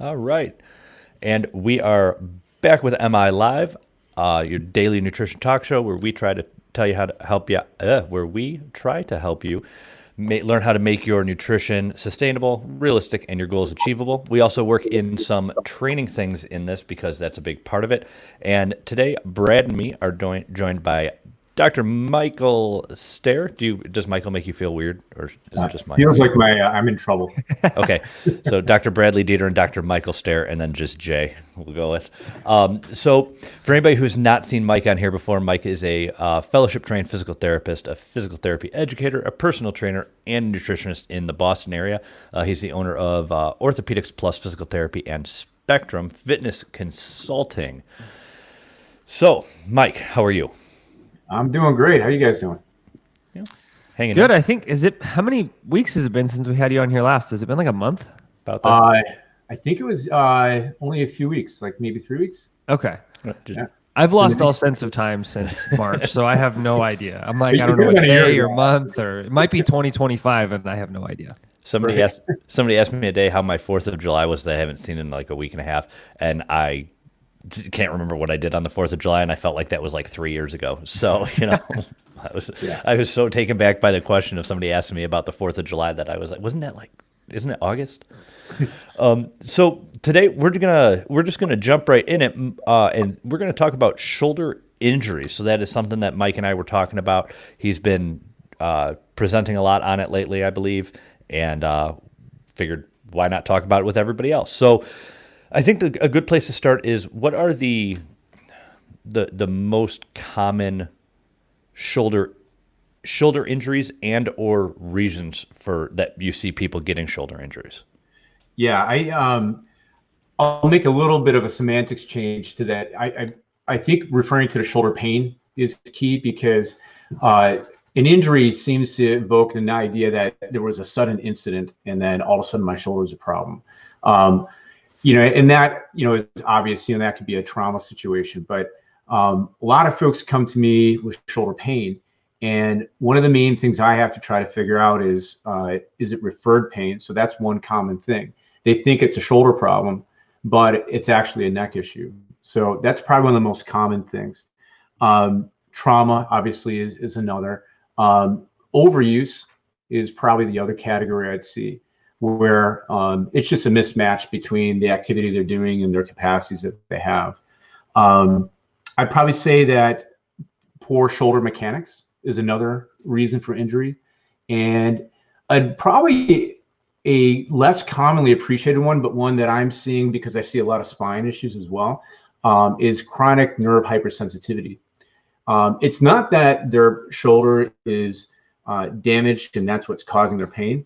All right. And we are back with MILIVE, your daily nutrition talk show where we try to tell you how to help you, learn how to make your nutrition sustainable, realistic, and your goals achievable. We also work in some training things in this because that's a big part of it. And today, Brad and me are joined by Dr. Michael Stair. Does Michael make you feel weird, or is it just Michael? Feels like I'm in trouble. Okay, so Dr. Bradley Dieter and Dr. Michael Stair, and then just Jay we'll go with. So for anybody who's not seen Mike on here before, Mike is a fellowship-trained physical therapist, a physical therapy educator, a personal trainer, and nutritionist in the Boston area. He's the owner of Orthopedics Plus Physical Therapy and Spectrum Fitness Consulting. So, Mike, how are you? I'm doing great. How are you guys doing? Yeah. Hanging good. in. I think, how many weeks has it been since we had you on here last? Has it been like a month? About that? I think it was only a few weeks, like maybe 3 weeks. Okay. Yeah. I've lost all sense of time since March, so I have no idea. I'm like, I don't know what day or month, or it might be 2025, and I have no idea. Somebody asked me a day how my 4th of July was that I haven't seen in like a week and a half, and I can't remember what I did on the 4th of July, and I felt like that was like 3 years ago. So, I was so taken back by the question of somebody asking me about the 4th of July that I was like, isn't it August? So today we're just gonna jump right in it, and we're gonna talk about shoulder injuries. So that is something that Mike and I were talking about. He's been presenting a lot on it lately, I believe, and figured why not talk about it with everybody else. So I think a good place to start is, what are the most common shoulder injuries and or reasons for that you see people getting shoulder injuries? Yeah, I'll make a little bit of a semantics change to that. I think referring to the shoulder pain is key, because an injury seems to evoke the idea that there was a sudden incident and then all of a sudden my shoulder is a problem. And that, is obvious, that could be a trauma situation, but a lot of folks come to me with shoulder pain. And one of the main things I have to try to figure out is it referred pain? So that's one common thing. They think it's a shoulder problem, but it's actually a neck issue. So that's probably one of the most common things. Trauma, obviously, is another. Overuse is probably the other category I'd see, where it's just a mismatch between the activity they're doing and their capacities that they have. I'd probably say that poor shoulder mechanics is another reason for injury. And probably a less commonly appreciated one, but one that I'm seeing because I see a lot of spine issues as well, is chronic nerve hypersensitivity. It's not that their shoulder is damaged and that's what's causing their pain,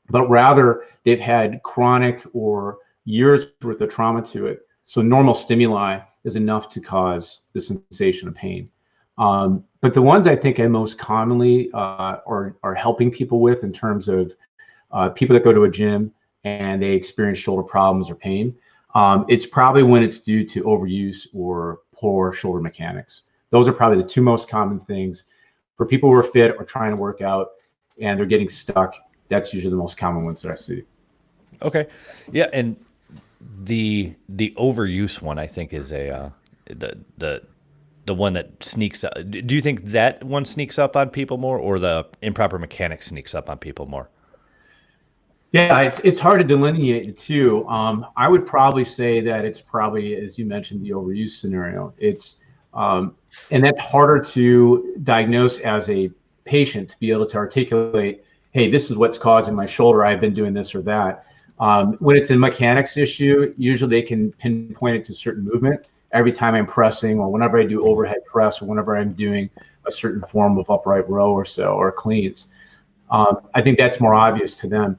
but rather they've had chronic or years worth of trauma to it. So normal stimuli is enough to cause the sensation of pain. But the ones I think I most commonly are helping people with, in terms of people that go to a gym and they experience shoulder problems or pain, it's probably when it's due to overuse or poor shoulder mechanics. Those are probably the two most common things for people who are fit or trying to work out and they're getting stuck. That's usually the most common ones that I see. Okay. Yeah. And the overuse one, I think, is the one that sneaks up. Do you think that one sneaks up on people more, or the improper mechanics sneaks up on people more? Yeah, it's hard to delineate the two. I would probably say that it's probably, as you mentioned, the overuse scenario. It's and that's harder to diagnose as a patient, to be able to articulate, hey, this is what's causing my shoulder. I've been doing this or that. When it's a mechanics issue, usually they can pinpoint it to certain movement. Every time I'm pressing, or whenever I do overhead press, or whenever I'm doing a certain form of upright row or so, or cleans, I think that's more obvious to them.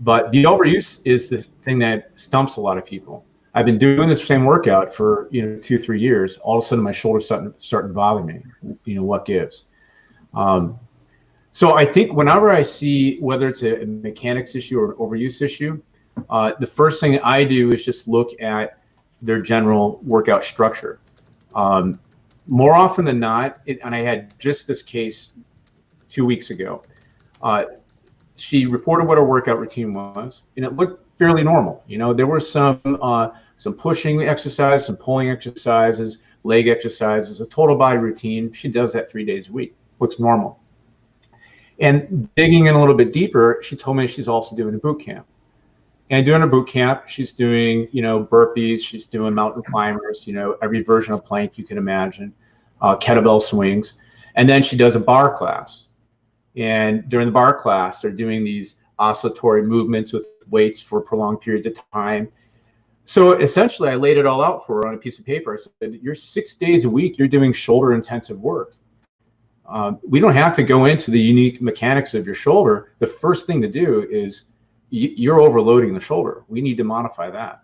But the overuse is the thing that stumps a lot of people. I've been doing this same workout for 2-3 years. All of a sudden, my shoulder's starting to bother me. What gives? So I think whenever I see whether it's a mechanics issue or an overuse issue, the first thing I do is just look at their general workout structure. More often than not, and I had just this case 2 weeks ago, she reported what her workout routine was, and it looked fairly normal. You know, there were some pushing exercises, some pulling exercises, leg exercises, a total body routine. She does that 3 days a week. Looks normal. And digging in a little bit deeper, she told me she's also doing a boot camp. And during a boot camp, she's doing, you know, burpees, she's doing mountain climbers, you know, every version of plank you can imagine, kettlebell swings. And then she does a bar class. And during the bar class, they're doing these oscillatory movements with weights for prolonged periods of time. So essentially, I laid it all out for her on a piece of paper. I said, you're 6 days a week, you're doing shoulder intensive work. We don't have to go into the unique mechanics of your shoulder. The first thing to do is you're overloading the shoulder. We need to modify that.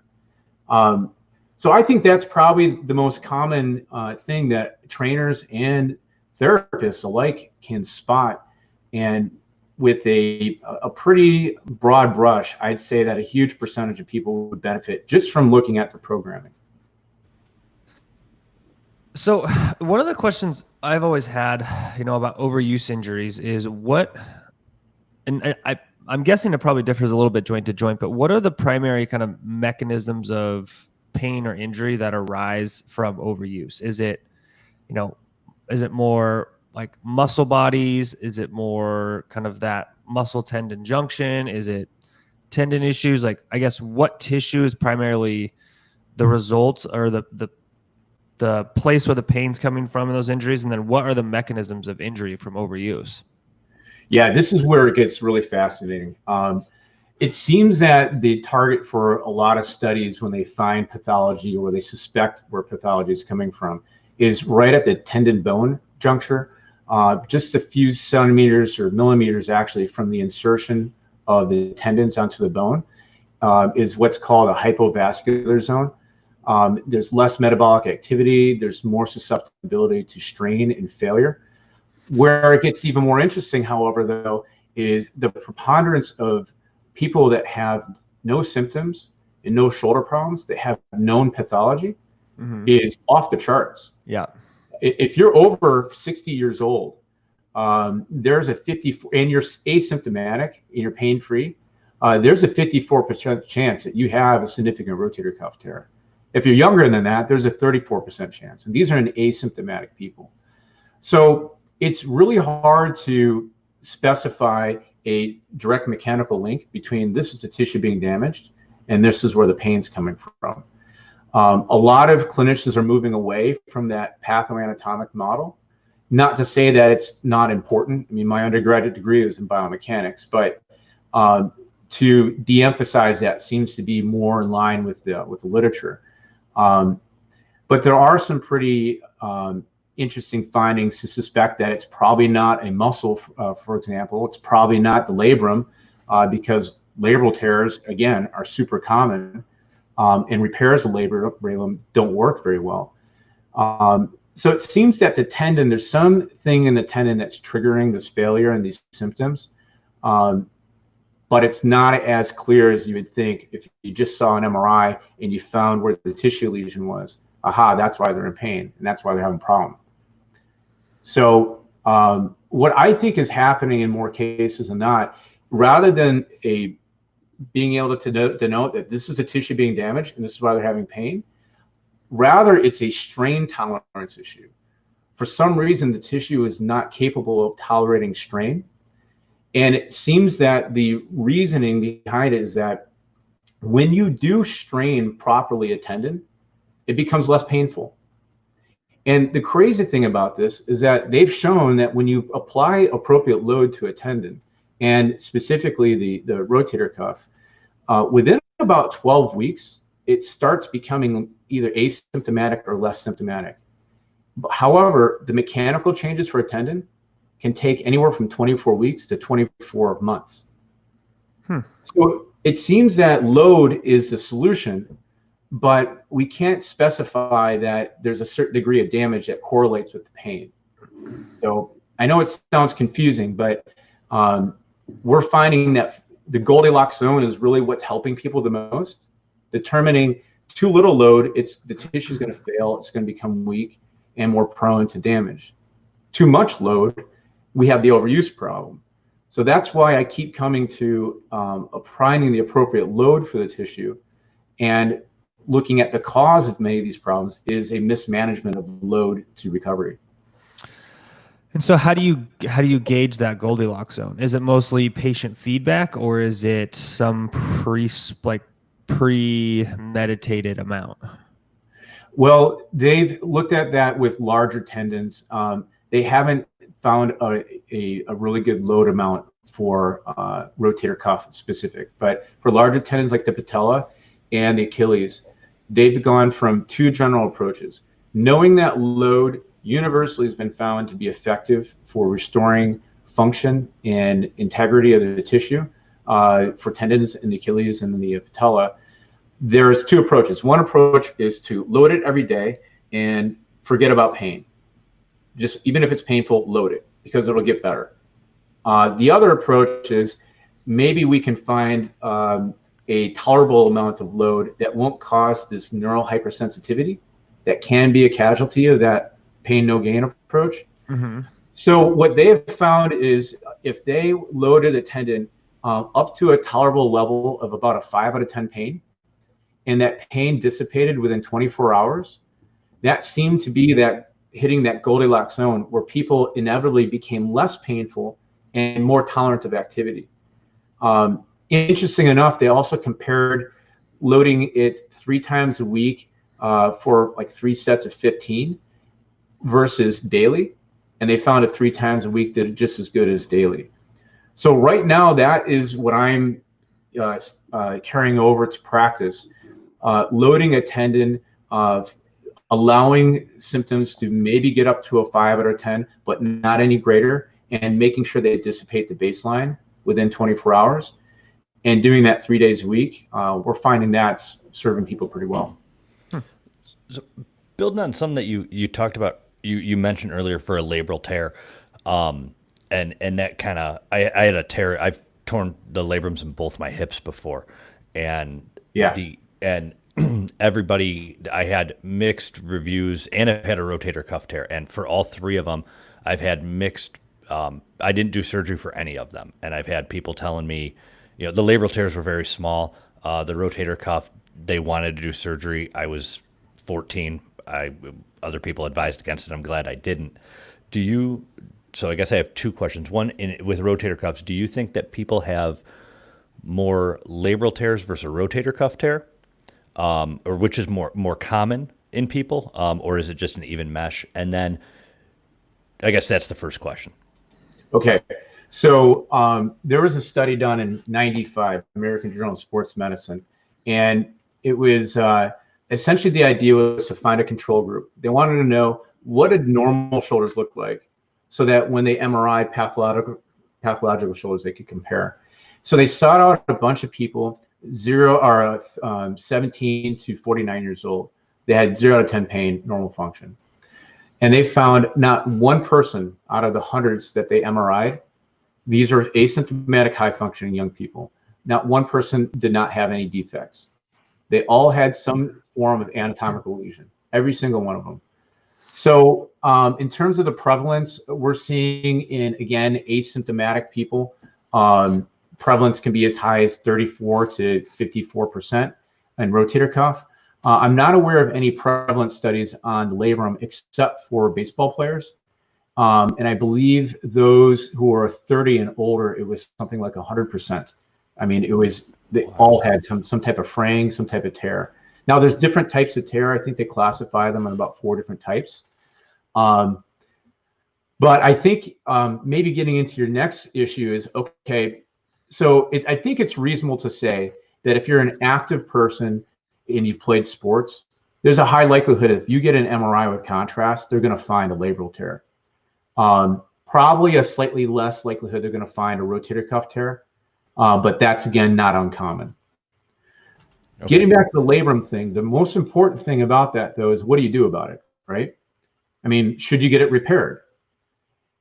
So I think that's probably the most common thing that trainers and therapists alike can spot. And with a pretty broad brush, I'd say that a huge percentage of people would benefit just from looking at the programming. So one of the questions I've always had, you know, about overuse injuries is what, and I'm guessing it probably differs a little bit joint to joint, but what are the primary kind of mechanisms of pain or injury that arise from overuse? Is it, you know, is it more like muscle bodies? Is it more kind of that muscle tendon junction? Is it tendon issues? Like, I guess what tissue is primarily the result or the place where the pain's coming from in those injuries? And then what are the mechanisms of injury from overuse? Yeah, this is where it gets really fascinating. It seems that the target for a lot of studies when they find pathology or they suspect where pathology is coming from is right at the tendon bone juncture, just a few centimeters or millimeters actually from the insertion of the tendons onto the bone, is what's called a hypovascular zone. There's less metabolic activity, there's more susceptibility to strain and failure. Where it gets even more interesting, however, though, is the preponderance of people that have no symptoms and no shoulder problems that have known pathology is off the charts. Yeah. If you're over 60 years old, there's a 54, and you're asymptomatic and you're pain-free, there's a 54% chance that you have a significant rotator cuff tear. If you're younger than that, there's a 34% chance. And these are in asymptomatic people. So it's really hard to specify a direct mechanical link between this is the tissue being damaged and this is where the pain's coming from. A lot of clinicians are moving away from that pathoanatomic model. Not to say that it's not important. I mean, my undergraduate degree is in biomechanics, but to de-emphasize that seems to be more in line with the literature. But there are some pretty interesting findings to suspect that it's probably not a muscle, for example. It's probably not the labrum, because labral tears, again, are super common, and repairs of labrum don't work very well. So it seems that the tendon, there's something in the tendon that's triggering this failure and these symptoms, but it's not as clear as you would think if you just saw an MRI and you found where the tissue lesion was. Aha, that's why they're in pain, and that's why they're having a problem. So what I think is happening in more cases than not, rather than being able to denote that this is a tissue being damaged and this is why they're having pain, rather it's a strain tolerance issue. For some reason, the tissue is not capable of tolerating strain. And it seems that the reasoning behind it is that when you do strain properly a tendon, it becomes less painful. And the crazy thing about this is that they've shown that when you apply appropriate load to a tendon, and specifically the rotator cuff, within about 12 weeks, it starts becoming either asymptomatic or less symptomatic. However, the mechanical changes for a tendon can take anywhere from 24 weeks to 24 months. So it seems that load is the solution, but we can't specify that there's a certain degree of damage that correlates with the pain. So I know it sounds confusing, but we're finding that the Goldilocks zone is really what's helping people the most. Determining too little load, the tissue is going to fail, it's going to become weak and more prone to damage. Too much load, we have the overuse problem. So that's why I keep coming to applying the appropriate load for the tissue, and looking at the cause of many of these problems is a mismanagement of load to recovery. And so how do you gauge that Goldilocks zone? Is it mostly patient feedback, or is it some premeditated amount? Well, they've looked at that with larger tendons. They haven't found a really good load amount for rotator cuff specific, but for larger tendons like the patella and the Achilles, they've gone from two general approaches. Knowing that load universally has been found to be effective for restoring function and integrity of the tissue for tendons in the Achilles and the patella. There's two approaches. One approach is to load it every day and forget about pain. Just even if it's painful, load it because it'll get better. The other approach is maybe we can find a tolerable amount of load that won't cause this neural hypersensitivity that can be a casualty of that pain no gain approach. Mm-hmm. So what they have found is if they loaded a tendon up to a tolerable level of about a 5 out of 10 pain, and that pain dissipated within 24 hours, that seemed to be that hitting that Goldilocks zone where people inevitably became less painful and more tolerant of activity. Interesting enough, they also compared loading it 3 times a week for like 3 sets of 15 versus daily, and they found it 3 times a week did just as good as daily. So right now, that is what I'm carrying over to practice, loading a tendon, allowing symptoms to maybe get up to a 5 out of 10, but not any greater, and making sure they dissipate the baseline within 24 hours. And doing that 3 days a week, we're finding that's serving people pretty well. So building on something that you talked about, you mentioned earlier for a labral tear, and that kind of, I had a tear. I've torn the labrums in both my hips before, and yeah, everybody, I had mixed reviews, and I've had a rotator cuff tear, and for all 3 of them, I've had mixed. I didn't do surgery for any of them, and I've had people telling me, the labral tears were very small. The rotator cuff, they wanted to do surgery. I was 14. Other people advised against it. I'm glad I didn't. So I guess I have 2 questions. One, with rotator cuffs, do you think that people have more labral tears versus a rotator cuff tear, or which is more common in people, or is it just an even mesh? And then I guess that's the first question. Okay. So there was a study done in '95, American Journal of Sports Medicine, and it was essentially the idea was to find a control group. They wanted to know what did normal shoulders look like, so that when they MRI pathological shoulders, they could compare. So they sought out a bunch of people, 17 to 49 years old. They had 0 to 10 pain, normal function. And they found not one person out of the hundreds that they MRI'd, these are asymptomatic high functioning young people, not one person did not have any defects. They all had some form of anatomical lesion, every single one of them. So in terms of the prevalence, we're seeing in, again, asymptomatic people, prevalence can be as high as 34 to 54% in rotator cuff. I'm not aware of any prevalence studies on labrum except for baseball players. And I believe those who are 30 and older, it was something like 100%. I mean, they all had some type of fraying, some type of tear. Now there's different types of tear. I think they classify them in about 4 different types. But I think maybe getting into your next issue is, okay, so I think it's reasonable to say that if you're an active person and you've played sports, there's a high likelihood if you get an MRI with contrast, they're going to find a labral tear. Probably a slightly less likelihood they're going to find a rotator cuff tear, but that's, again, not uncommon. Okay. Getting back to the labrum thing, the most important thing about that, though, is what do you do about it, right? I mean, should you get it repaired?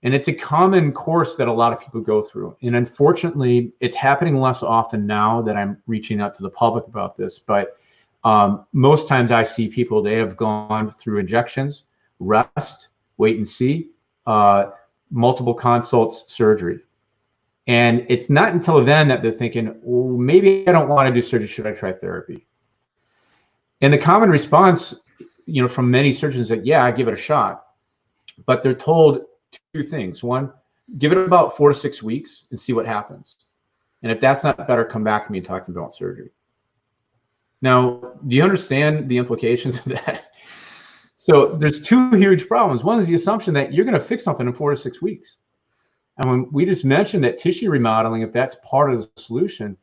And it's a common course that a lot of people go through. And unfortunately, it's happening less often now that I'm reaching out to the public about this. But most times I see people, they have gone through injections, rest, wait and see, multiple consults, surgery. And it's not until then that they're thinking, well, maybe I don't want to do surgery. Should I try therapy? And the common response, from many surgeons is that, yeah, I give it a shot. But they're told two things. One, give it about 4 to 6 weeks and see what happens. And if that's not better, come back to me and talk to me about surgery. Now, do you understand the implications of that? So there's two huge problems. One is the assumption that you're going to fix something in 4 to 6 weeks. And when we just mentioned that tissue remodeling, if that's part of the solution,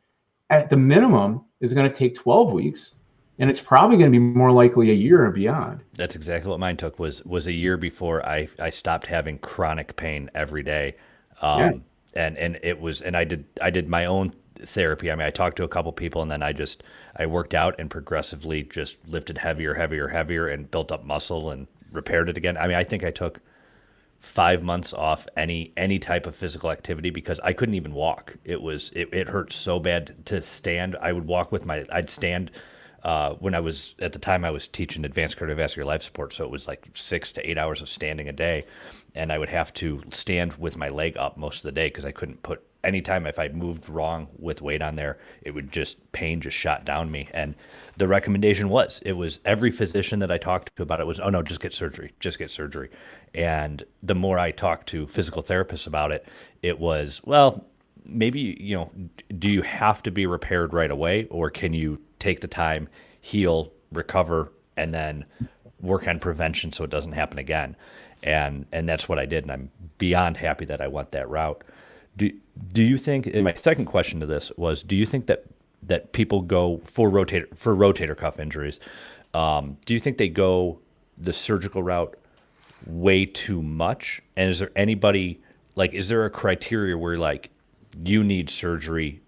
at the minimum is going to take 12 weeks. And it's probably going to be more likely a year and beyond. That's exactly what mine took, was a year before I stopped having chronic pain every day. And it was, and I did my own therapy. I mean, I talked to a couple people, and then I worked out and progressively just lifted heavier and built up muscle and repaired it again. I mean, I think I took 5 months off any type of physical activity because I couldn't even walk. It hurt so bad to stand. I would walk I'd stand. When I was, at the time I was teaching advanced cardiovascular life support, so it was like 6 to 8 hours of standing a day, and I would have to stand with my leg up most of the day because I couldn't put, anytime if I moved wrong with weight on there, pain just shot down me. And the recommendation was, every physician that I talked to about it was, oh no, just get surgery. And the more I talked to physical therapists about it, it was, well, maybe, do you have to be repaired right away, or can you take the time, heal, recover, and then work on prevention so it doesn't happen again? And that's what I did, and I'm beyond happy that I went that route. Do you think, and my second question to this was, do you think that people go for rotator cuff injuries, do you think they go the surgical route way too much? And is there anybody, is there a criteria where you need surgery,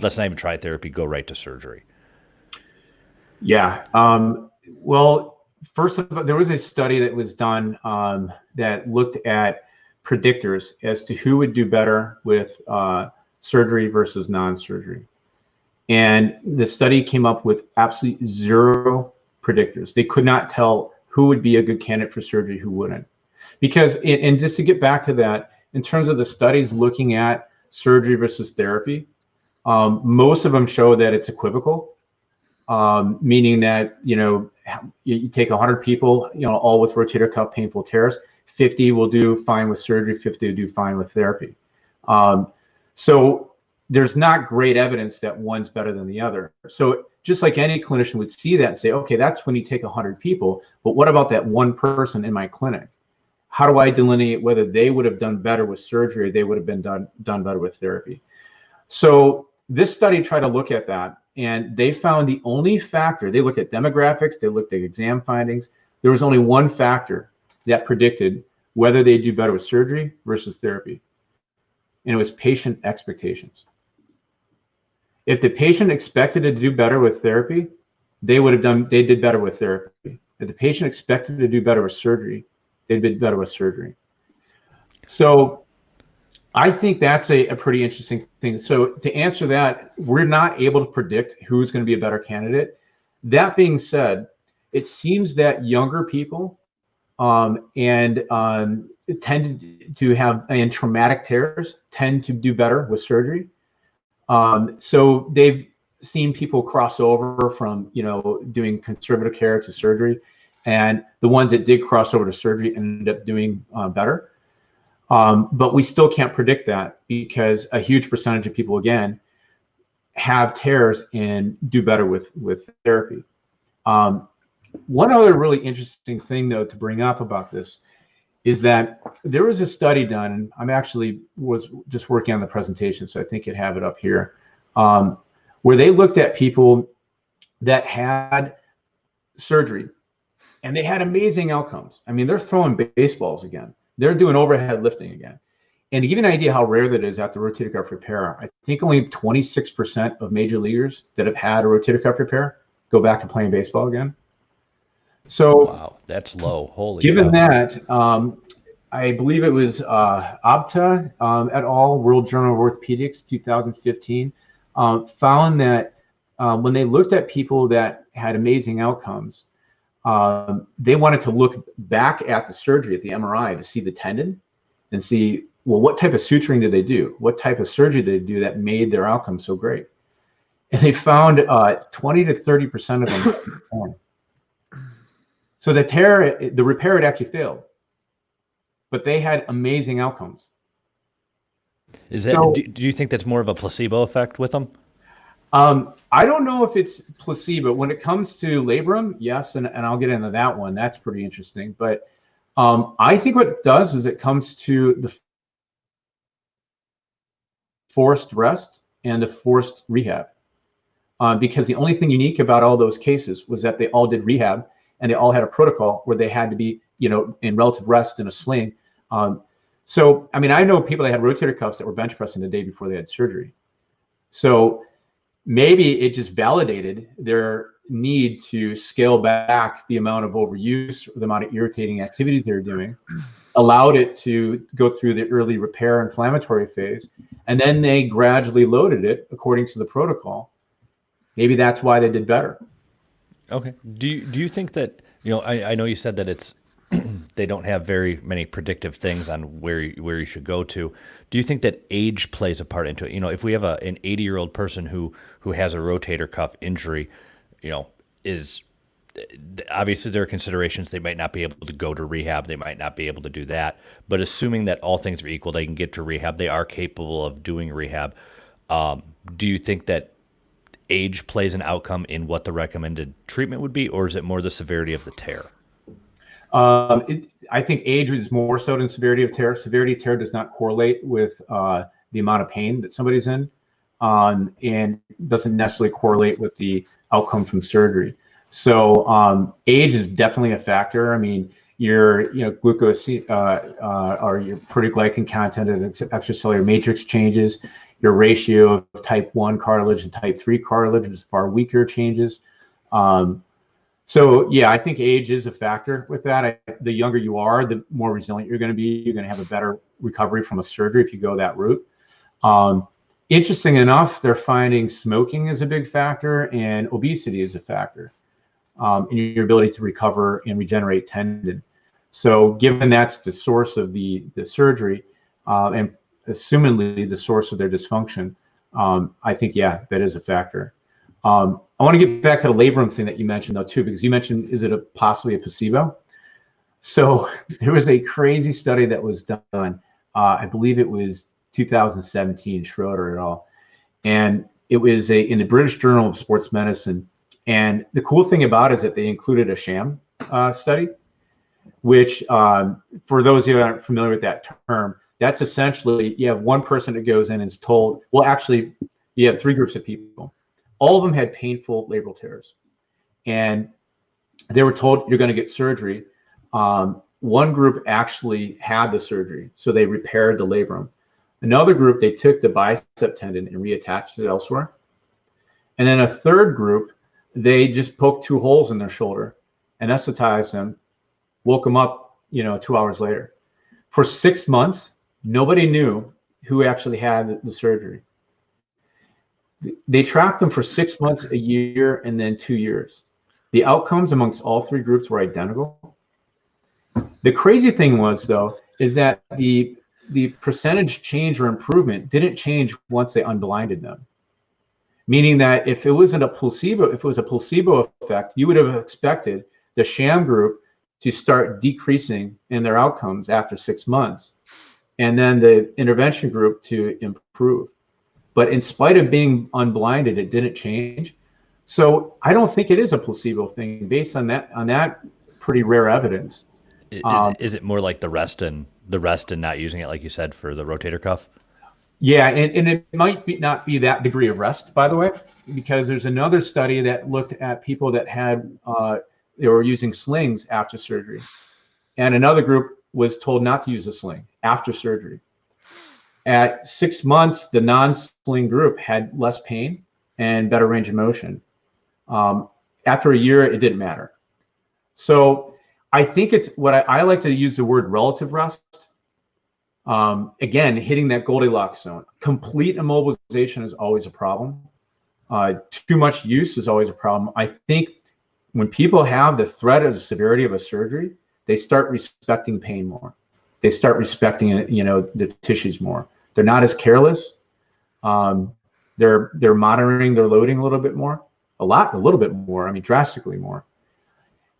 let's not even try therapy, go right to surgery? Yeah. Well, first of all, there was a study that was done that looked at predictors as to who would do better with surgery versus non-surgery. And the study came up with absolutely zero predictors. They could not tell who would be a good candidate for surgery, who wouldn't. Because, and just to get back to that, in terms of the studies looking at surgery versus therapy, most of them show that it's equivocal, meaning that, you take 100 people, all with rotator cuff painful tears, 50 will do fine with surgery, 50 will do fine with therapy. So there's not great evidence that one's better than the other. So just like any clinician would see that and say, okay, that's when you take 100 people, but what about that one person in my clinic? How do I delineate whether they would have done better with surgery or they would have been done better with therapy? So this study tried to look at that, and they found the only factor, they looked at demographics, they looked at exam findings. There was only one factor that predicted whether they do better with surgery versus therapy. And it was patient expectations. If the patient expected to do better with therapy, they did better with therapy. If the patient expected to do better with surgery, they'd be better with surgery. So I think that's a pretty interesting thing. So to answer that, we're not able to predict who's going to be a better candidate. That being said, it seems that younger people tend to have, and traumatic tears tend to do better with surgery. So they've seen people cross over from, doing conservative care to surgery. And the ones that did cross over to surgery ended up doing better. But we still can't predict that because a huge percentage of people, again, have tears and do better with therapy. One other really interesting thing, though, to bring up about this is that there was a study done, and I'm actually was just working on the presentation, so I think I'd have it up here, where they looked at people that had surgery, and they had amazing outcomes. I mean, they're throwing baseballs again. They're doing overhead lifting again. And to give you an idea how rare that is after rotator cuff repair, I think only 26% of major leaguers that have had a rotator cuff repair go back to playing baseball again. So wow, that's low. Holy given cow. that, I believe it was Abta et al., World Journal of Orthopedics, 2015, found that when they looked at people that had amazing outcomes, they wanted to look back at the surgery, at the MRI, to see the tendon and see well, what type of suturing did they do? What type of surgery did they do that made their outcome so great? And they found 20 to 30% of them torn. So the repair had actually failed, but they had amazing outcomes. Is that, do you think that's more of a placebo effect with them? I don't know if it's placebo. When it comes to labrum, yes, and I'll get into that one. That's pretty interesting. But I think what it does is it comes to the forced rest and the forced rehab. Because the only thing unique about all those cases was that they all did rehab and they all had a protocol where they had to be, in relative rest in a sling. So, I mean, I know people that had rotator cuffs that were bench pressing the day before they had surgery. So maybe it just validated their need to scale back the amount of overuse, or the amount of irritating activities they're doing, allowed it to go through the early repair inflammatory phase, and then they gradually loaded it according to the protocol. Maybe that's why they did better. Okay. Do you think that, I know you said that it's they don't have very many predictive things on where you should go to. Do you think that age plays a part into it? If we have an 80-year-old person who has a rotator cuff injury, is obviously there are considerations. They might not be able to go to rehab. They might not be able to do that. But assuming that all things are equal, they can get to rehab. They are capable of doing rehab. Do you think that age plays an outcome in what the recommended treatment would be, or is it more the severity of the tear? I think age is more so than severity of tear. Severity of tear does not correlate with the amount of pain that somebody's in, and doesn't necessarily correlate with the outcome from surgery. So age is definitely a factor. I mean, your glucose or your proteoglycan content and extracellular matrix changes. Your ratio of type 1 cartilage and type 3 cartilage is far weaker changes. So yeah, I think age is a factor with that. The younger you are, the more resilient you're going to be. You're going to have a better recovery from a surgery if you go that route. Interesting enough, they're finding smoking is a big factor and obesity is a factor in your ability to recover and regenerate tendon. So given that's the source of the surgery and assumingly the source of their dysfunction, I think, yeah, that is a factor. I want to get back to the labrum thing that you mentioned, though, too, because you mentioned, is it possibly a placebo? So there was a crazy study that was done. I believe it was 2017, Schroeder et al. And it was in the British Journal of Sports Medicine. And the cool thing about it is that they included a sham study, which for those who aren't familiar with that term, that's essentially you have one person that goes in and is told, well, actually, you have three groups of people. All of them had painful labral tears. And they were told, you're going to get surgery. One group actually had the surgery, so they repaired the labrum. Another group, they took the bicep tendon and reattached it elsewhere. And then a third group, they just poked 2 holes in their shoulder, anesthetized them, woke them up, 2 hours later. For 6 months, nobody knew who actually had the surgery. They tracked them for 6 months, a year, and then 2 years. The outcomes amongst all 3 groups were identical. The crazy thing was, though, is that the percentage change or improvement didn't change once they unblinded them. Meaning that if it wasn't a placebo, if it was a placebo effect, you would have expected the sham group to start decreasing in their outcomes after 6 months, and then the intervention group to improve. But in spite of being unblinded, it didn't change. So I don't think it is a placebo thing based on that pretty rare evidence. Is it more like the rest and not using it, like you said, for the rotator cuff? Yeah, and it might not be that degree of rest, by the way, because there's another study that looked at people that had they were using slings after surgery, and another group was told not to use a sling after surgery. At 6 months, the non-sling group had less pain and better range of motion. After a year, it didn't matter. So I think it's what I like to use the word relative rest. Again, hitting that Goldilocks zone. Complete immobilization is always a problem. Too much use is always a problem. I think when people have the threat of the severity of a surgery, they start respecting pain more. they start respecting it, the tissues more. They're not as careless. They're monitoring their loading a little bit more, a little bit more. I mean, drastically more.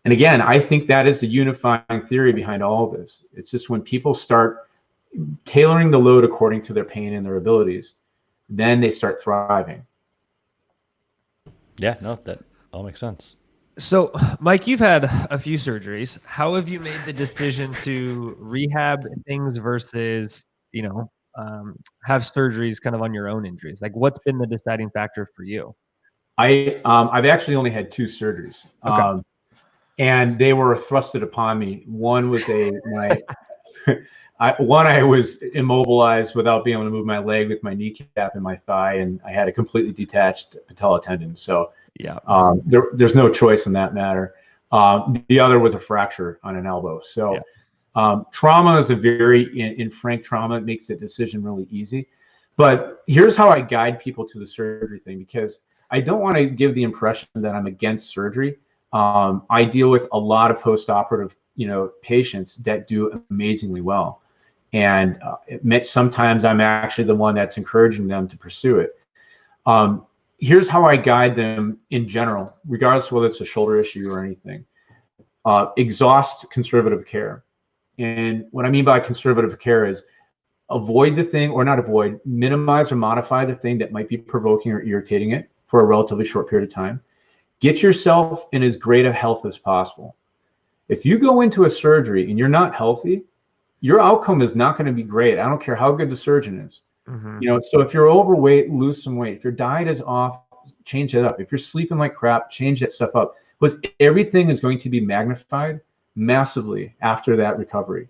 And again, I think that is the unifying theory behind all of this. It's just when people start tailoring the load according to their pain and their abilities, then they start thriving. Yeah, no, that all makes sense. So, Mike, you've had a few surgeries. How have you made the decision to rehab things versus, have surgeries kind of on your own injuries? Like, what's been the deciding factor for you? I've actually only had 2 surgeries, Okay. and they were thrusted upon me. One was I was immobilized without being able to move my leg with my kneecap and my thigh, and I had a completely detached patella tendon. So yeah, there's no choice in that matter. The other was a fracture on an elbow. So trauma is a in frank trauma. It makes the decision really easy. But here's how I guide people to the surgery thing, because I don't want to give the impression that I'm against surgery. I deal with a lot of post-operative, patients that do amazingly well. And sometimes I'm actually the one that's encouraging them to pursue it. Here's how I guide them in general, regardless of whether it's a shoulder issue or anything. Exhaust conservative care. And what I mean by conservative care is avoid the thing, or not avoid, minimize or modify the thing that might be provoking or irritating it for a relatively short period of time. Get yourself in as great a health as possible. If you go into a surgery and you're not healthy, your outcome is not going to be great. I don't care how good the surgeon is. Mm-hmm. So if you're overweight, lose some weight. If your diet is off, change it up. If you're sleeping like crap, change that stuff up. Because everything is going to be magnified massively after that recovery.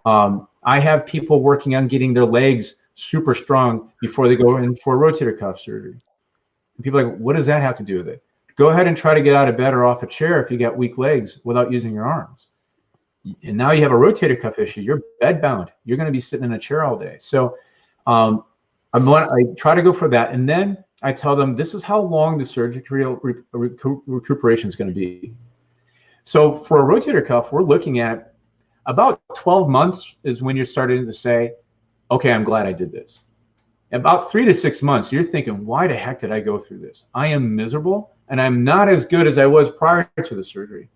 I have people working on getting their legs super strong before they go in for rotator cuff surgery. And people are like, what does that have to do with it? Go ahead and try to get out of bed or off a chair if you got weak legs without using your arms. And now you have a rotator cuff issue. You're bed bound. You're going to be sitting in a chair all day. So I try to go for that. And then I tell them, this is how long the surgical recuperation is going to be. So for a rotator cuff, we're looking at about 12 months is when you're starting to say, okay, I'm glad I did this. About 3 to 6 months, you're thinking, why the heck did I go through this? I am miserable and I'm not as good as I was prior to the surgery.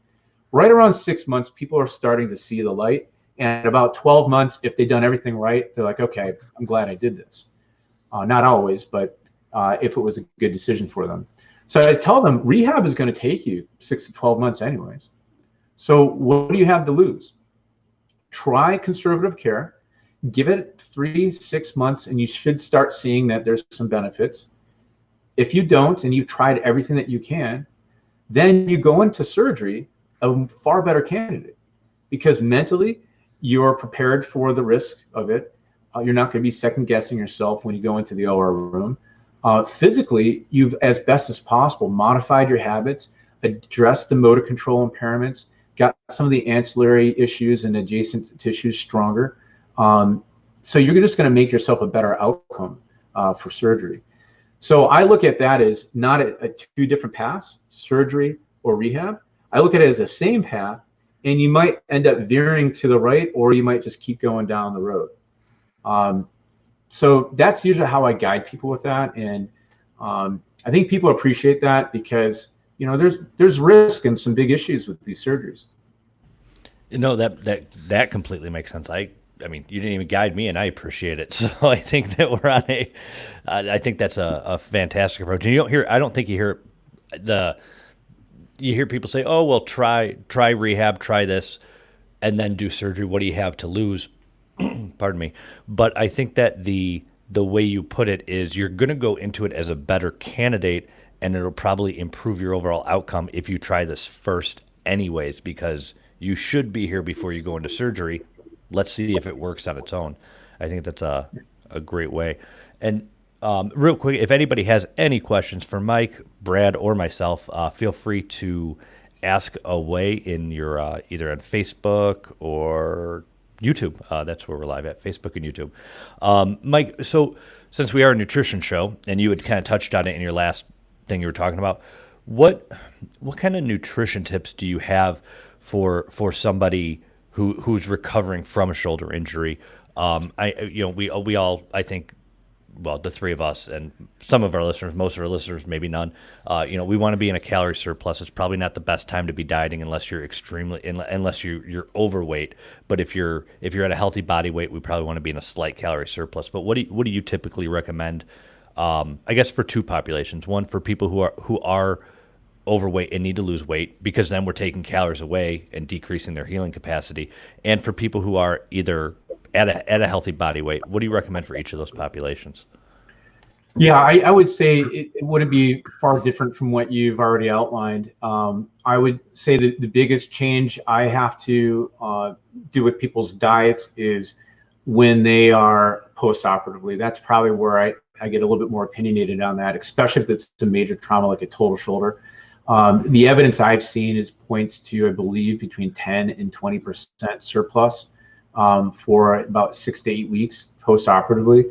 Right around 6 months, people are starting to see the light. And about 12 months, if they've done everything right, they're like, okay, I'm glad I did this. Not always, but if it was a good decision for them. So I tell them, rehab is going to take you 6 to 12 months anyways. So what do you have to lose? Try conservative care. Give it 3 to 6 months, and you should start seeing that there's some benefits. If you don't, and you've tried everything that you can, then you go into surgery a far better candidate, because mentally you're prepared for the risk of it. You're not going to be second guessing yourself when you go into the OR room. Physically, you've, as best as possible, modified your habits, addressed the motor control impairments, got some of the ancillary issues and adjacent tissues stronger. So you're just going to make yourself a better outcome for surgery. So I look at that as not a 2 different paths, surgery or rehab. I look at it as the same path, and you might end up veering to the right, or you might just keep going down the road. So that's usually how I guide people with that. And I think people appreciate that, because there's risk and some big issues with these surgeries. That completely makes sense. I mean, you didn't even guide me, and I appreciate it. So I think that we're on I think that's a fantastic approach. And I don't think you hear people say, oh, well, try rehab, try this, and then do surgery. What do you have to lose? Pardon me. But I think that the way you put it is you're going to go into it as a better candidate, and it'll probably improve your overall outcome if you try this first anyways, because you should be here before you go into surgery. Let's see if it works on its own. I think that's a great way. And real quick, if anybody has any questions for Mike, Brad, or myself, feel free to ask away in your either on Facebook or YouTube. That's where we're live at, Facebook and YouTube. Mike, so since we are a nutrition show, and you had kind of touched on it in your last thing you were talking about, what kind of nutrition tips do you have for somebody who's recovering from a shoulder injury. We all, I think, well, the three of us and some of our listeners, most of our listeners, maybe none, we want to be in a calorie surplus. It's probably not the best time to be dieting unless you're you're overweight. But if you're at a healthy body weight, we probably want to be in a slight calorie surplus. But what do you typically recommend? I guess for two populations. One, for people who are overweight and need to lose weight, because then we're taking calories away and decreasing their healing capacity. And for people who are either at a healthy body weight, what do you recommend for each of those populations? Yeah, I would say it wouldn't be far different from what you've already outlined. I would say that the biggest change I have to do with people's diets is when they are post-operatively. That's probably where I get a little bit more opinionated on that, especially if it's a major trauma like a total shoulder. The evidence I've seen points to, I believe, between 10 and 20% surplus for about 6 to 8 weeks post-operatively.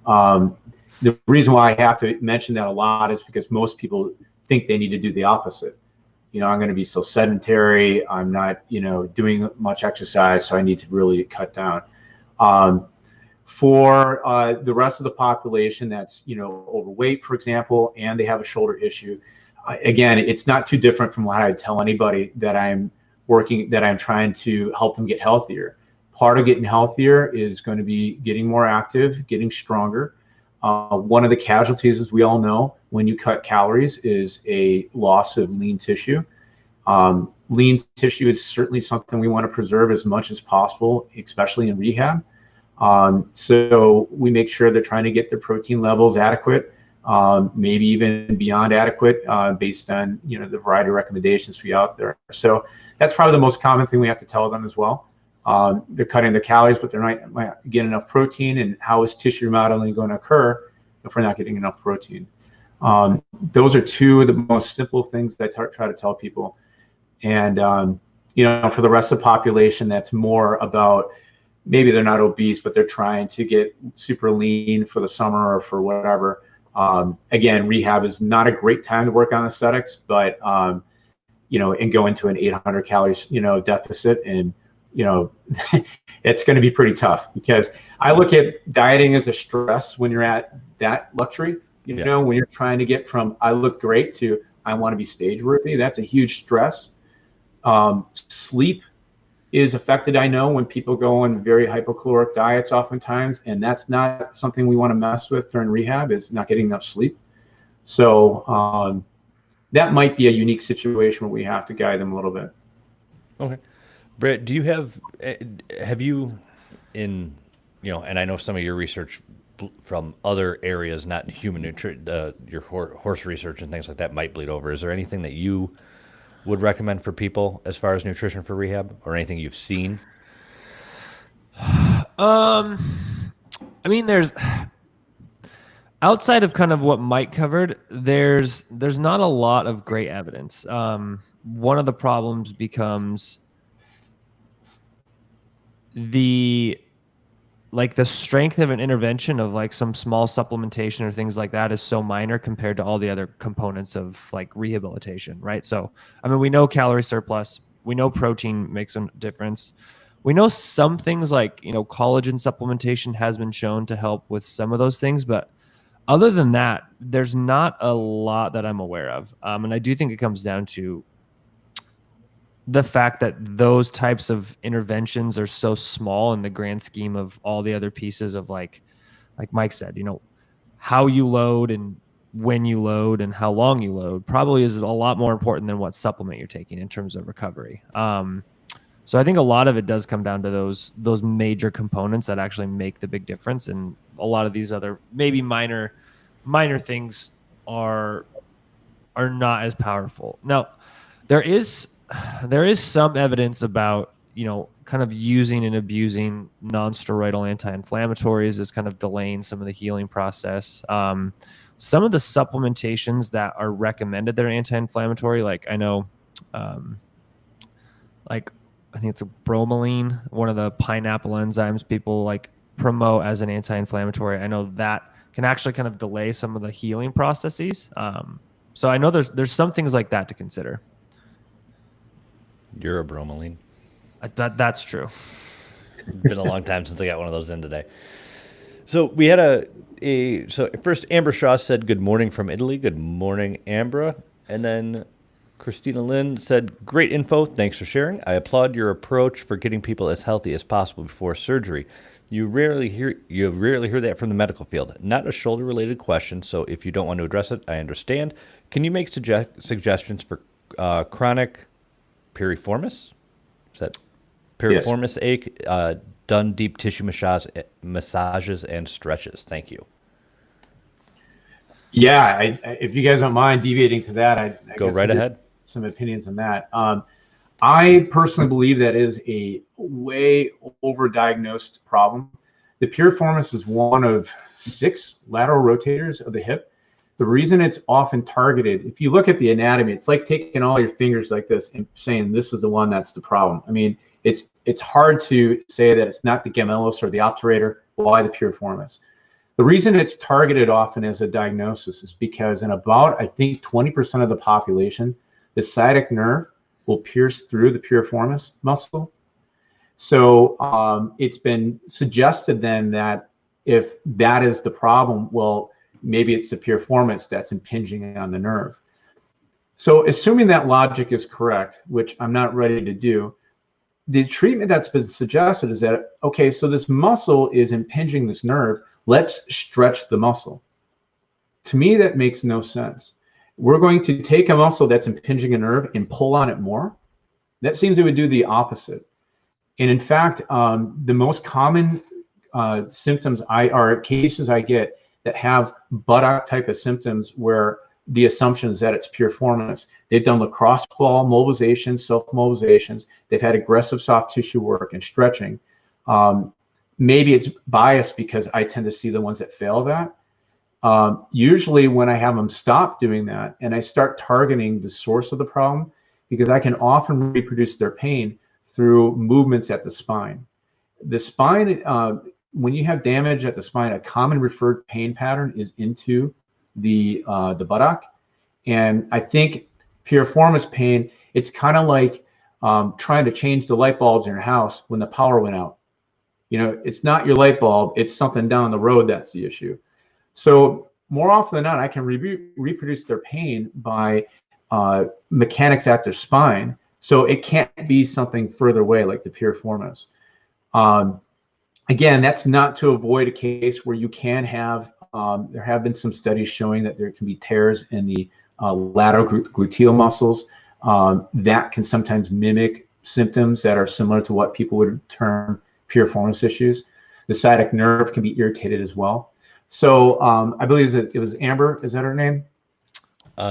The reason why I have to mention that a lot is because most people think they need to do the opposite. I'm going to be so sedentary. I'm not, doing much exercise, so I need to really cut down. For the rest of the population that's, overweight, for example, and they have a shoulder issue, again, it's not too different from what I tell anybody that I'm trying to help them get healthier. Part of getting healthier is going to be getting more active, getting stronger. One of the casualties, as we all know, when you cut calories is a loss of lean tissue. Lean tissue is certainly something we want to preserve as much as possible, especially in rehab. So we make sure they're trying to get their protein levels adequate, maybe even beyond adequate, based on the variety of recommendations we out there. So that's probably the most common thing we have to tell them as well. They're cutting their calories, but they're not getting enough protein. And how is tissue remodeling going to occur if we're not getting enough protein? Those are two of the most simple things that I try to tell people. And for the rest of the population, that's more about maybe they're not obese, but they're trying to get super lean for the summer or for whatever. Again, rehab is not a great time to work on aesthetics, but and go into an 800 calories deficit, and it's going to be pretty tough, because I look at dieting as a stress when you're at that luxury. When you're trying to get from I look great to I want to be stage worthy, that's a huge stress. Sleep is affected, I know, when people go on very hypocaloric diets oftentimes, and that's not something we want to mess with during rehab, is not getting enough sleep. So that might be a unique situation where we have to guide them a little bit. Okay. Brett, do you have you in, and I know some of your research from other areas, not human nutrition, your horse research and things like that might bleed over. Is there anything that you would recommend for people as far as nutrition for rehab, or anything you've seen? There's outside of kind of what Mike covered, there's not a lot of great evidence. One of the problems becomes the strength of an intervention of like some small supplementation or things like that is so minor compared to all the other components of like rehabilitation, right? So, we know calorie surplus, we know protein makes a difference. We know some things like, collagen supplementation has been shown to help with some of those things, but other than that, there's not a lot that I'm aware of. And I do think it comes down to the fact that those types of interventions are so small in the grand scheme of all the other pieces of like Mike said, how you load and when you load and how long you load probably is a lot more important than what supplement you're taking in terms of recovery. So I think a lot of it does come down to those major components that actually make the big difference. And a lot of these other maybe minor things are not as powerful. Now, there is some evidence about, kind of using and abusing non-steroidal anti-inflammatories is kind of delaying some of the healing process. Some of the supplementations that are recommended that are anti-inflammatory, like I know, I think it's a bromelain, one of the pineapple enzymes people like promote as an anti-inflammatory. I know that can actually kind of delay some of the healing processes. So I know there's some things like that to consider. You're a bromelain. That's true. It's been a long time since I got one of those in today. So we had so first Amber Shaw said, good morning from Italy. Good morning, Ambra. And then Christina Lynn said, great info. Thanks for sharing. I applaud your approach for getting people as healthy as possible before surgery. You rarely hear that from the medical field. Not a shoulder-related question, so if you don't want to address it, I understand. Can you make suggestions for chronic piriformis? Is that piriformis ache? Done deep tissue massages and stretches. Thank you. Yeah, if you guys don't mind deviating to that, I go right ahead. Some opinions on that. I personally believe that is a way overdiagnosed problem. The piriformis is one of 6 lateral rotators of the hip. The reason it's often targeted, if you look at the anatomy, it's like taking all your fingers like this and saying this is the one that's the problem. I mean, it's hard to say that it's not the gemellus or the obturator. Why the piriformis? The reason it's targeted often as a diagnosis is because in about, I think, 20% of the population, the sciatic nerve will pierce through the piriformis muscle. So it's been suggested then that if that is the problem, well, maybe it's the piriformis that's impinging on the nerve. So assuming that logic is correct, which I'm not ready to do, the treatment that's been suggested is that, okay, so this muscle is impinging this nerve, let's stretch the muscle. To me, that makes no sense. We're going to take a muscle that's impinging a nerve and pull on it more. That seems it would do the opposite. And in fact, the most common symptoms are cases I get that have buttock type of symptoms where the assumption is that it's piriformis. They've done lacrosse ball mobilizations, self-mobilizations. They've had aggressive soft tissue work and stretching. Maybe it's biased because I tend to see the ones that fail that. Usually when I have them stop doing that and I start targeting the source of the problem, because I can often reproduce their pain through movements at the spine. The spine, when you have damage at the spine, a common referred pain pattern is into the buttock. And I think piriformis pain, it's kind of like trying to change the light bulbs in your house when the power went out. You know, it's not your light bulb, it's something down the road that's the issue. So more often than not, I can reproduce their pain by mechanics at their spine. So it can't be something further away like the piriformis. Again, that's not to avoid a case where you can have, there have been some studies showing that there can be tears in the lateral gluteal muscles that can sometimes mimic symptoms that are similar to what people would term piriformis issues. The sciatic nerve can be irritated as well. So I believe it was Amber, is that her name?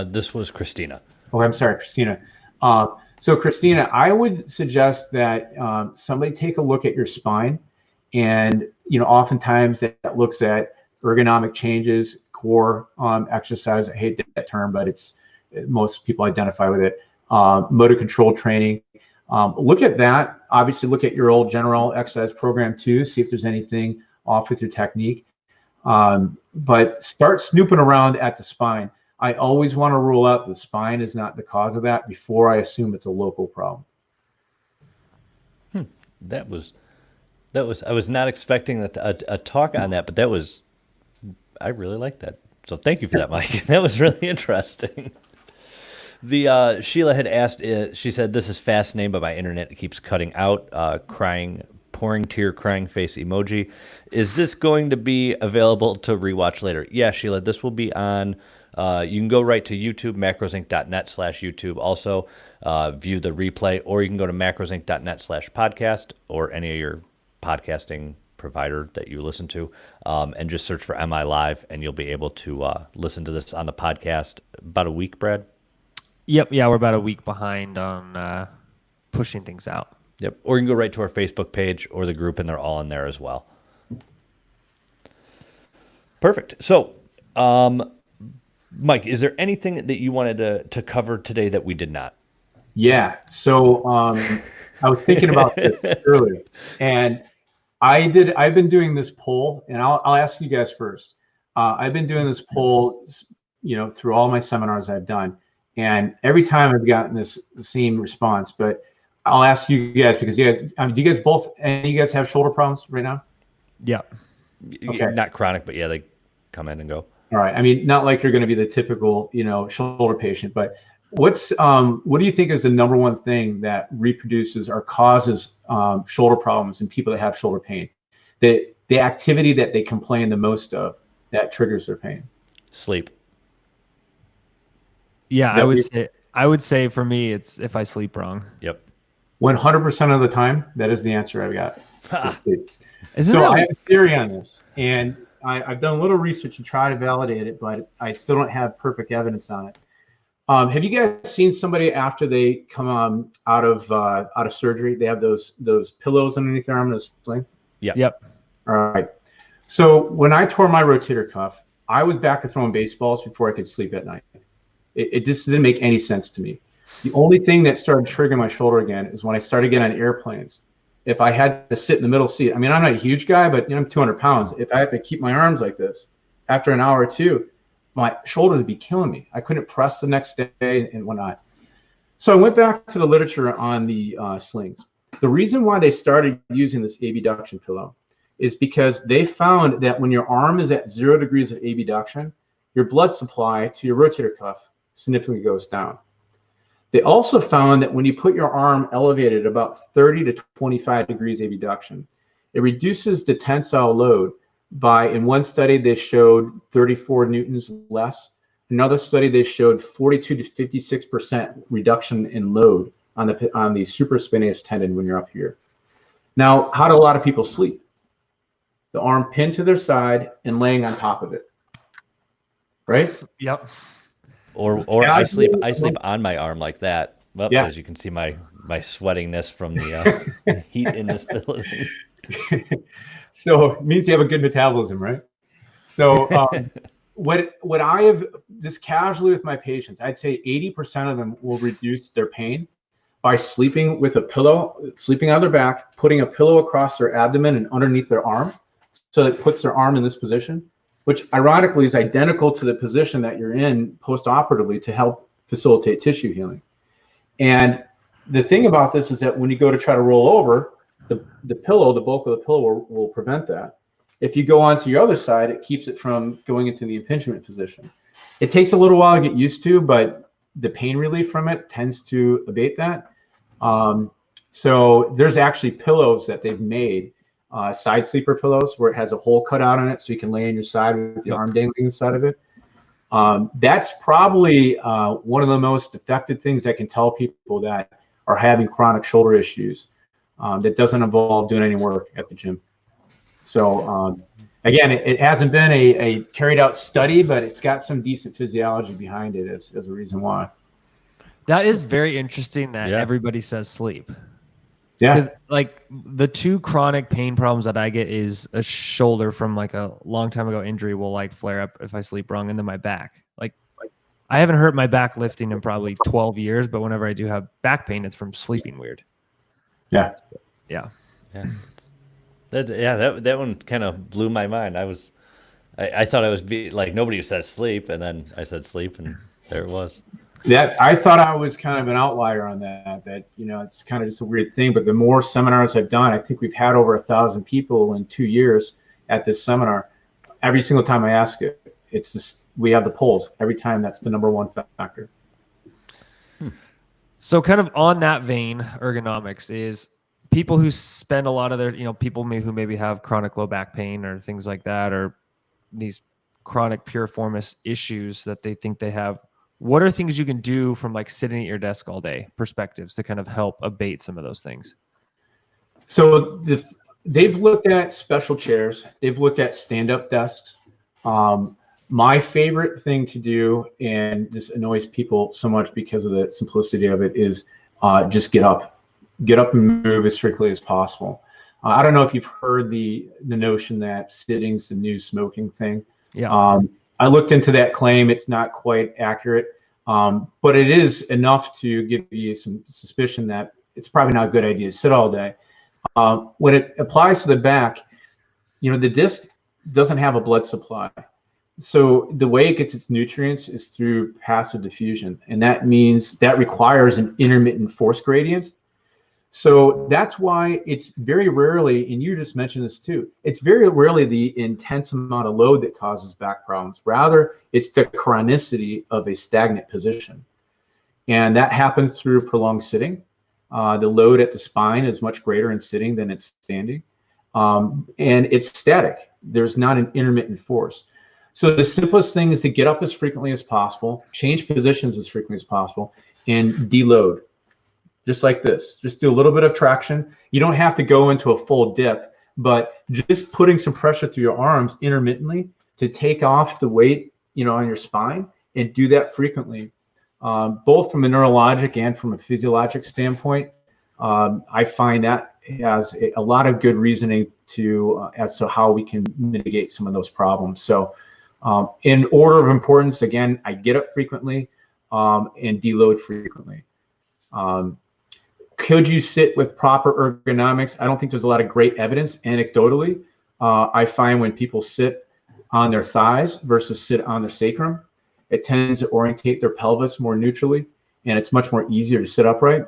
This was Christina. Oh, I'm sorry, Christina. So Christina, I would suggest that somebody take a look at your spine, and oftentimes that looks at ergonomic changes, core exercise. I hate that term, but most people identify with it. Motor control training. Look at that. Obviously, look at your old general exercise program too. See if there's anything off with your technique. But start snooping around at the spine. I always want to rule out the spine is not the cause of that before I assume it's a local problem. That was I was not expecting a talk on that, but I really like that. So thank you for that, Mike. That was really interesting. The Sheila had asked, she said, this is fascinating, but my internet keeps cutting out, crying, pouring tear, crying face emoji. Is this going to be available to rewatch later? Yeah, Sheila, this will be on, you can go right to YouTube, macrosinc.net/YouTube. Also, view the replay, or you can go to macrosinc.net/podcast or any of your podcasting provider that you listen to, and just search for MILIVE, and you'll be able to listen to this on the podcast. About a week, Brad? Yep. Yeah, we're about a week behind on pushing things out. Yep. Or you can go right to our Facebook page or the group, and they're all in there as well. Perfect. So, Mike, is there anything that you wanted to cover today that we did not? Yeah. So I was thinking about this earlier, and I've been doing this poll, and I'll ask you guys first. I've been doing this poll, through all my seminars I've done, and every time I've gotten the same response. But I'll ask you guys because you guys, do you guys both, and you guys have shoulder problems right now? Yeah. Okay. Not chronic, but yeah, they come in and go. All right. I mean, not like you're going to be the typical, shoulder patient, but what do you think is the number one thing that reproduces or causes shoulder problems in people that have shoulder pain? The activity that they complain the most of that triggers their pain? Sleep. Yeah, I would say for me, it's if I sleep wrong. Yep. 100% of the time, that is the answer I've got. Is sleep. So I have a theory on this, and I've done a little research to try to validate it, but I still don't have perfect evidence on it. Have you guys seen somebody after they come out of surgery? They have those pillows underneath their arm, those sling. Yep. Yep. All right. So when I tore my rotator cuff, I was back to throwing baseballs before I could sleep at night. It just didn't make any sense to me. The only thing that started triggering my shoulder again is when I started getting on airplanes. If I had to sit in the middle seat, I mean, I'm not a huge guy, but I'm 200 pounds. If I have to keep my arms like this, after an hour or two, my shoulders would be killing me. I couldn't press the next day and whatnot. So I went back to the literature on the slings. The reason why they started using this abduction pillow is because they found that when your arm is at 0 degrees of abduction, your blood supply to your rotator cuff significantly goes down. They also found that when you put your arm elevated about 30 to 25 degrees abduction, it reduces the tensile load by, in one study, they showed 34 newtons less. Another study, they showed 42 to 56% reduction in load on the supraspinatus tendon when you're up here. Now, how do a lot of people sleep? The arm pinned to their side and laying on top of it, right? Yep. Or I sleep on my arm like that. Well, yeah. As you can see, my sweatingness from the heat in this building. So it means you have a good metabolism, right? So what I have just casually with my patients, I'd say 80% of them will reduce their pain by sleeping with a pillow, sleeping on their back, putting a pillow across their abdomen and underneath their arm. So it puts their arm in this position, which ironically is identical to the position that you're in post-operatively to help facilitate tissue healing. And the thing about this is that when you go to try to roll over, the pillow, the bulk of the pillow will prevent that. If you go onto your other side, it keeps it from going into the impingement position. It takes a little while to get used to, but the pain relief from it tends to abate that. So there's actually pillows that they've made, side sleeper pillows, where it has a hole cut out on it so you can lay on your side with the arm dangling inside of it. That's probably one of the most effective things that can tell people that are having chronic shoulder issues that doesn't involve doing any work at the gym. So again, it hasn't been a carried out study, but it's got some decent physiology behind it as a reason why. That is very interesting that everybody says sleep. Yeah. Because like the two chronic pain problems that I get is a shoulder from like a long time ago injury will like flare up if I sleep wrong, and then my back. Like I haven't hurt my back lifting in probably 12 years, but whenever I do have back pain, it's from sleeping weird. Yeah. Yeah. That one kind of blew my mind. I thought I was like nobody says sleep, and then I said sleep, and there it was. I thought I was kind of an outlier on that it's kind of just a weird thing, but the more seminars I've done, I think we've had over 1,000 people in 2 years at this seminar. Every single time I ask it, it's just, we have the polls every time. That's the number one factor. So kind of on that vein, ergonomics is people who spend a lot of their, people who maybe have chronic low back pain or things like that, or these chronic piriformis issues that they think they have. What are things you can do from like sitting at your desk all day perspectives to kind of help abate some of those things? So they've looked at special chairs. They've looked at stand-up desks. My favorite thing to do, and this annoys people so much because of the simplicity of it, is just get up and move as strictly as possible. I don't know if you've heard the notion that sitting's the new smoking thing. Yeah. I looked into that claim. It's not quite accurate, but it is enough to give you some suspicion that it's probably not a good idea to sit all day. When it applies to the back, the disc doesn't have a blood supply. So the way it gets its nutrients is through passive diffusion. And that means that requires an intermittent force gradient. So that's why it's very rarely, and you just mentioned this too, it's very rarely the intense amount of load that causes back problems. Rather, it's the chronicity of a stagnant position. And that happens through prolonged sitting. The load at the spine is much greater in sitting than it's standing. And it's static. There's not an intermittent force. So the simplest thing is to get up as frequently as possible, change positions as frequently as possible, and deload. Just like this. Just do a little bit of traction. You don't have to go into a full dip, but just putting some pressure through your arms intermittently to take off the weight, on your spine, and do that frequently. Both from a neurologic and from a physiologic standpoint, I find that has a lot of good reasoning as to how we can mitigate some of those problems. So in order of importance, again, I get up frequently and deload frequently. Could you sit with proper ergonomics? I don't think there's a lot of great evidence anecdotally. I find when people sit on their thighs versus sit on their sacrum, it tends to orientate their pelvis more neutrally, and it's much more easier to sit upright.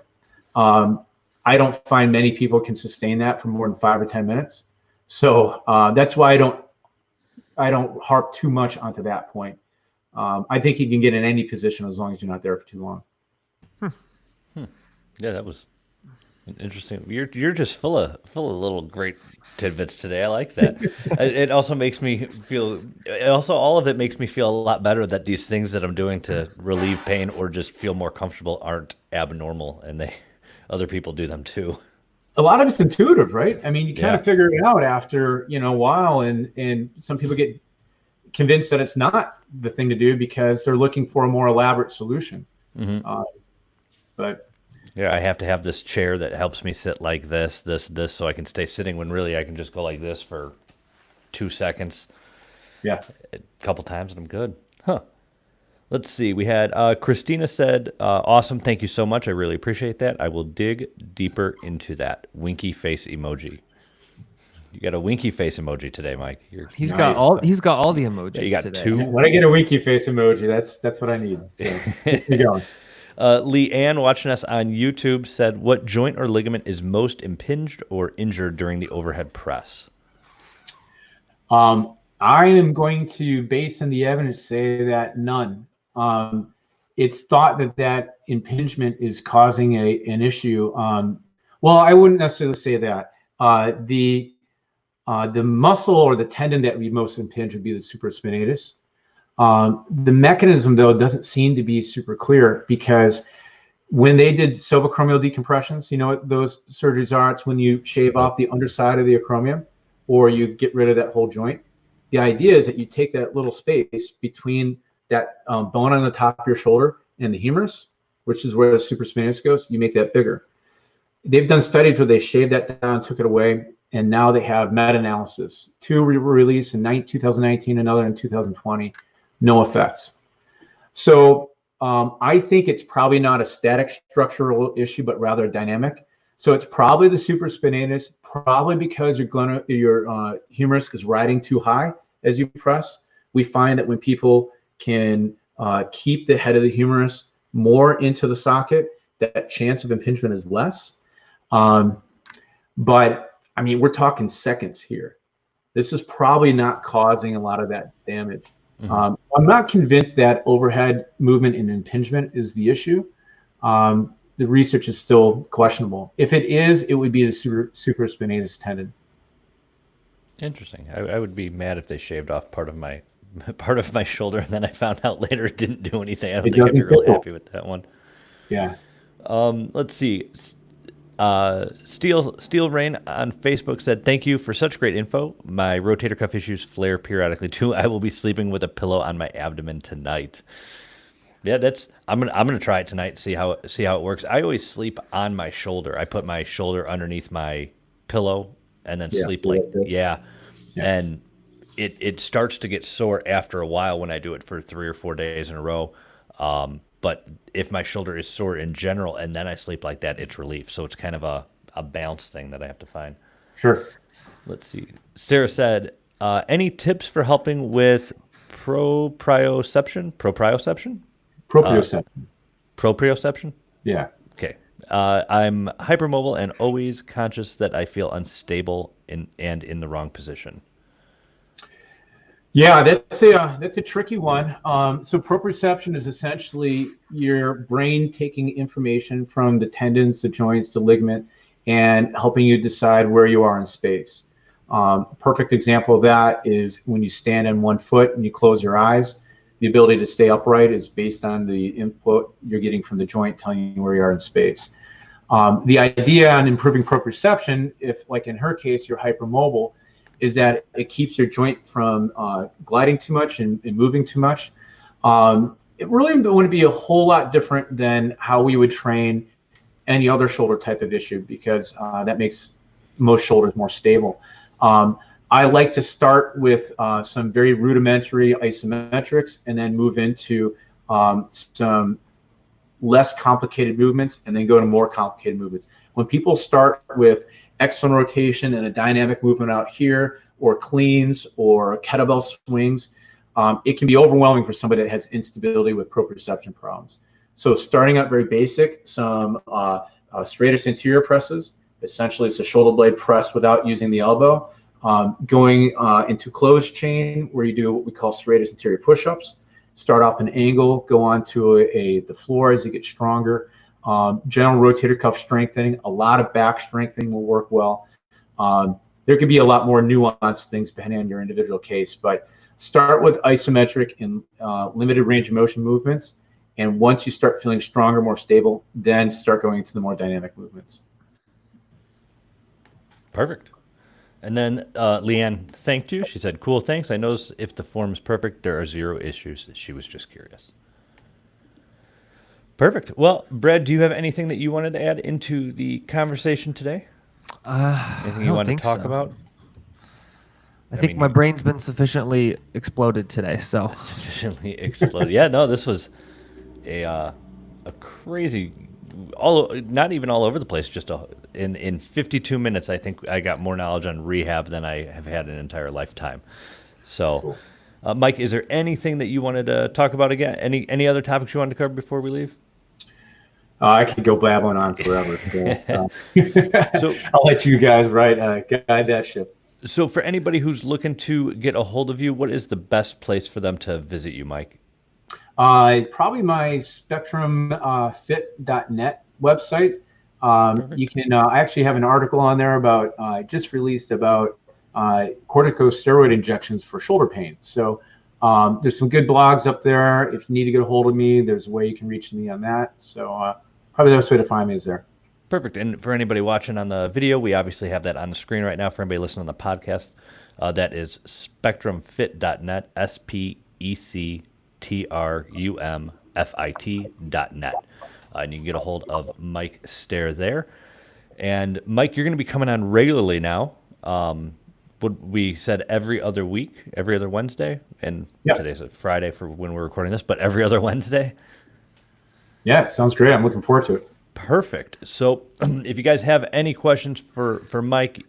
I don't find many people can sustain that for more than 5 or 10 minutes. So that's why I don't harp too much onto that point. I think you can get in any position as long as you're not there for too long. Yeah, that was interesting. You're just full of little great tidbits today. I like that. It also makes me feel. All of it makes me feel a lot better that these things that I'm doing to relieve pain or just feel more comfortable aren't abnormal, and other people do them too. A lot of it's intuitive, right? I mean, you kind of figure it out after a while, and some people get convinced that it's not the thing to do because they're looking for a more elaborate solution. Mm-hmm. But yeah, I have to have this chair that helps me sit like this, so I can stay sitting when really I can just go like this for 2 seconds. Yeah. A couple times and I'm good. Huh. Let's see. We had Christina said, awesome. Thank you so much. I really appreciate that. I will dig deeper into that. Winky face emoji. You got a winky face emoji today, Mike. He's got all the emojis. Yeah, you got today. 2. When I get a winky face emoji, that's what I need. So keep going. Leanne, watching us on YouTube, said, what joint or ligament is most impinged or injured during the overhead press? I am going to, based on the evidence, say that none. It's thought that impingement is causing an issue. Well, I wouldn't necessarily say that. The muscle or the tendon that we most impinge would be the supraspinatus. The mechanism, though, doesn't seem to be super clear because when they did subacromial decompressions, you know what those surgeries are? It's when you shave off the underside of the acromion or you get rid of that whole joint. The idea is that you take that little space between that bone on the top of your shoulder and the humerus, which is where the supraspinatus goes, you make that bigger. They've done studies where they shaved that down, took it away, and now they have meta-analysis. 2 were released in 2019, another in 2020. No effects. So I think it's probably not a static structural issue, but rather dynamic. So it's probably the supraspinatus, probably because your humerus is riding too high as you press. We find that when people can keep the head of the humerus more into the socket, that chance of impingement is less. But I mean, we're talking seconds here. This is probably not causing a lot of that damage. Mm-hmm. I'm not convinced that overhead movement and impingement is the issue. The research is still questionable. If it is, it would be the supraspinatus tendon. Interesting. I would be mad if they shaved off part of my shoulder, and then I found out later it didn't do anything. I don't think I'd be really happy with that one. Yeah. Let's see. Steel Rain on Facebook said, thank you for such great info. My rotator cuff issues flare periodically too. I will be sleeping with a pillow on my abdomen tonight. Yeah, I'm gonna try it tonight, see how it works. I always sleep on my shoulder. I put my shoulder underneath my pillow and then sleep like and it starts to get sore after a while when I do it for 3 or 4 days in a row. But if my shoulder is sore in general and then I sleep like that, it's relief. So it's kind of a balance thing that I have to find. Sure. Let's see. Sarah said, any tips for helping with proprioception? Proprioception? Proprioception. Proprioception? Yeah. Okay. I'm hypermobile and always conscious that I feel unstable and in the wrong position. Yeah, that's a tricky one. So proprioception is essentially your brain taking information from the tendons, the joints, the ligament, and helping you decide where you are in space. A perfect example of that is when you stand on one foot and you close your eyes. The ability to stay upright is based on the input you're getting from the joint telling you where you are in space. The idea on improving proprioception, if like in her case, you're hypermobile, is that it keeps your joint from gliding too much and moving too much. It really wouldn't be a whole lot different than how we would train any other shoulder type of issue, because that makes most shoulders more stable. I like to start with some very rudimentary isometrics and then move into some less complicated movements and then go to more complicated movements. When people start with external rotation and a dynamic movement out here, or cleans or kettlebell swings, it can be overwhelming for somebody that has instability with proprioception problems. So starting out very basic, some Straightest anterior presses. Essentially, it's a shoulder blade press without using the elbow. Going into closed chain, where you do what we call Straightest anterior push-ups. Start off an angle, go on to the floor as you get stronger. General rotator cuff strengthening, a lot of back strengthening will work well. There could be a lot more nuanced things depending on your individual case, but start with isometric and limited range of motion movements. And once you start feeling stronger, more stable, then start going into the more dynamic movements. Perfect. And then Leanne thanked you. She said, cool, thanks. I know if the form is perfect, there are zero issues. She was just curious. Perfect. Well, Brad, do you have anything that you wanted to add into the conversation today? Anything you want to talk about? I think my brain's been sufficiently exploded today. So sufficiently exploded. Yeah, no, this was a crazy, not even all over the place. Just in 52 minutes, I think I got more knowledge on rehab than I have had an entire lifetime. So, cool. Mike, is there anything that you wanted to talk about again? Any other topics you wanted to cover before we leave? I could go babbling on forever. So I'll let you guys guide that ship. So for anybody who's looking to get a hold of you, what is the best place for them to visit you, Mike? Probably my spectrumfit.net website. You can I actually have an article on there about just released about corticosteroid injections for shoulder pain. So there's some good blogs up there. If you need to get a hold of me, there's a way you can reach me on that. So probably the best way to find me is there. Perfect. And for anybody watching on the video, we obviously have that on the screen right now. For anybody listening on the podcast, that is spectrumfit.net, spectrumfit.net. And you can get a hold of Mike Stair there. And Mike, you're going to be coming on regularly now. We said every other week, every other Wednesday, and Today's a Friday for when we're recording this, but every other Wednesday. Yeah, sounds great. I'm looking forward to it. Perfect. So if you guys have any questions for Mike,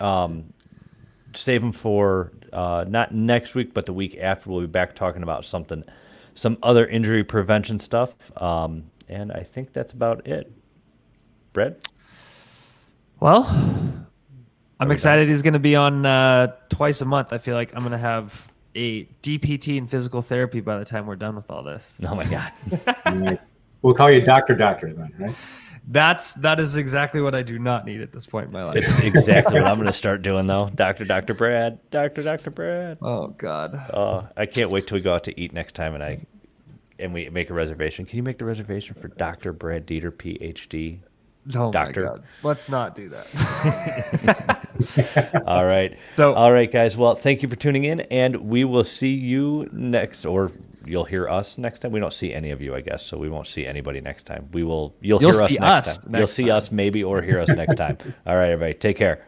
save them for not next week, but the week after. We'll be back talking about some other injury prevention stuff. And I think that's about it. Brad? Well, I'm excited he's going to be on twice a month. I feel like I'm going to have a DPT and physical therapy by the time we're done with all this. Oh, my God. Nice. We'll call you Doctor then, right? That is exactly what I do not need at this point in my life. It's exactly what I'm going to start doing, though. Dr. Brad. Dr. Brad. Oh, God. I can't wait till we go out to eat next time and we make a reservation. Can you make the reservation for Dr. Brad Dieter, PhD? Oh, doctor? My God. Let's not do that. All right. All right, guys. Well, thank you for tuning in, and we will see you next, or you'll hear us next time. We don't see any of you, I guess, so we won't see anybody next time. You'll hear us next time. You'll see us maybe or hear us next time. All right, everybody. Take care.